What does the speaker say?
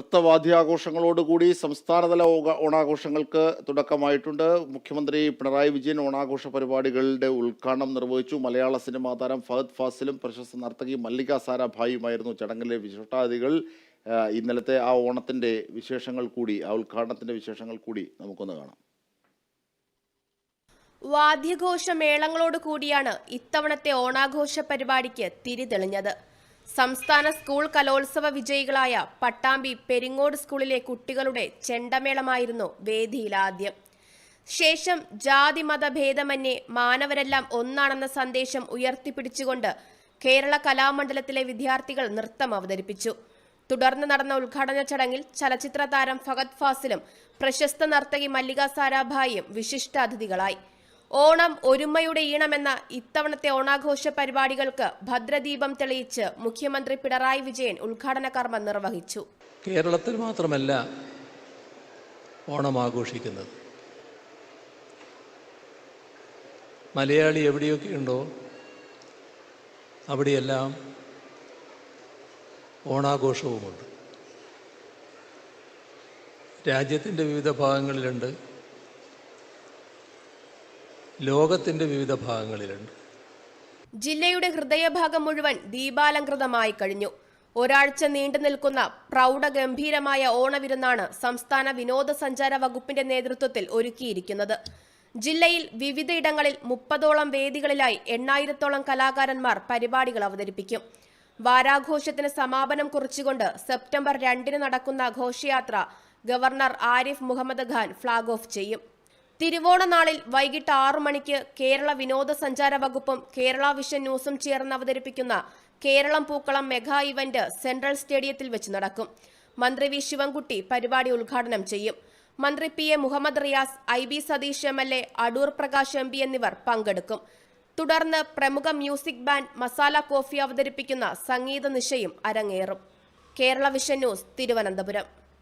നൃത്തവാദ്യാഘോഷങ്ങളോടുകൂടി സംസ്ഥാനതല ഓണാഘോഷങ്ങൾക്ക് തുടക്കമായിട്ടുണ്ട്. മുഖ്യമന്ത്രി പിണറായി വിജയൻ ഓണാഘോഷ പരിപാടികളുടെ ഉദ്ഘാടനം നിർവഹിച്ചു. മലയാള സിനിമാ താരം ഫഹദ് ഫാസിലും പ്രശസ്ത നർത്തകി മല്ലിക സാരാഭായിയുമായിരുന്നു ചടങ്ങിലെ വിശിഷ്ടാതിഥികൾ. ഇന്നലത്തെ ആ ഓണത്തിന്റെ വിശേഷങ്ങൾ കൂടി, ആ ഉദ്ഘാടനത്തിന്റെ വിശേഷങ്ങൾ കൂടി നമുക്കൊന്ന് കാണാം. വാദ്യഘോഷമേളങ്ങളോട് കൂടിയാണ് ഇത്തവണത്തെ ഓണാഘോഷ പരിപാടിക്ക് തിരിതെളിഞ്ഞത്. സംസ്ഥാന സ്കൂൾ കലോത്സവ വിജയികളായ പട്ടാമ്പി പെരിങ്ങോട് സ്കൂളിലെ കുട്ടികളുടെ ചെണ്ടമേളമായിരുന്നു വേദിയിലാദ്യം. ശേഷം ജാതി മത ഭേദമന്യേ മാനവരെല്ലാം ഒന്നാണെന്ന സന്ദേശം ഉയർത്തിപ്പിടിച്ചുകൊണ്ട് കേരള കലാമണ്ഡലത്തിലെ വിദ്യാർത്ഥികൾ നൃത്തം അവതരിപ്പിച്ചു. തുടർന്ന് നടന്ന ഉദ്ഘാടന ചടങ്ങിൽ ചലച്ചിത്ര താരം ഫഹദ് ഫാസിലും പ്രശസ്ത നർത്തകി മല്ലിക സാരാഭായിയും വിശിഷ്ടാതിഥികളായി. ഓണം ഒരുമയുടെ ഈണമെന്ന ഇത്തവണത്തെ ഓണാഘോഷ പരിപാടികൾക്ക് ഭദ്രദീപം തെളിയിച്ച് മുഖ്യമന്ത്രി പിണറായി വിജയൻ ഉദ്ഘാടന കർമ്മം നിർവഹിച്ചു. കേരളത്തിൽ മാത്രമല്ല ഓണം ആഘോഷിക്കുന്നത്, മലയാളി എവിടെയൊക്കെ ഉണ്ടോ അവിടെയെല്ലാം ഓണാഘോഷവുമുണ്ട്. രാജ്യത്തിൻ്റെ വിവിധ ഭാഗങ്ങളിലുണ്ട്, ലോകത്തിൻ്റെ വിവിധ ഭാഗങ്ങളിലുണ്ട്. ജില്ലയുടെ ഹൃദയഭാഗം മുഴുവൻ ദീപാലങ്കൃതമായി കഴിഞ്ഞു. ഒരാഴ്ച നീണ്ടു നിൽക്കുന്ന പ്രൗഢഗംഭീരമായ ഓണവിരുന്നാണ് സംസ്ഥാന വിനോദസഞ്ചാര വകുപ്പിന്റെ നേതൃത്വത്തിൽ ഒരുക്കിയിരിക്കുന്നത്. ജില്ലയിൽ വിവിധയിടങ്ങളിൽ 30ഓളം വേദികളിലായി 8000ഓളം കലാകാരന്മാർ പരിപാടികൾ അവതരിപ്പിക്കും. വാരാഘോഷത്തിന് സമാപനം കുറിച്ചുകൊണ്ട് സെപ്റ്റംബർ 2 നടക്കുന്ന ഘോഷയാത്ര governor Arif Muhammad Khan flag off ചെയ്യും. തിരുവോണ നാളിൽ വൈകിട്ട് 6 മണിക്ക് കേരള വിനോദസഞ്ചാര വകുപ്പും കേരള വിഷൻ ന്യൂസും ചേർന്ന് അവതരിപ്പിക്കുന്ന കേരളം പൂക്കളം മെഗാ ഇവന്റ് സെൻട്രൽ സ്റ്റേഡിയത്തിൽ വെച്ച് നടക്കും. മന്ത്രി വി ശിവൻകുട്ടി പരിപാടി ഉദ്ഘാടനം ചെയ്യും. മന്ത്രി PA Muhammad Riyas, IB Satheesh MLA, Adoor Prakash MP എന്നിവർ പങ്കെടുക്കും. തുടർന്ന് പ്രമുഖ മ്യൂസിക് ബാൻഡ് മസാല കോഫി അവതരിപ്പിക്കുന്ന സംഗീത നിശയും അരങ്ങേറും. Kerala vision news, Thiruvananthapuram.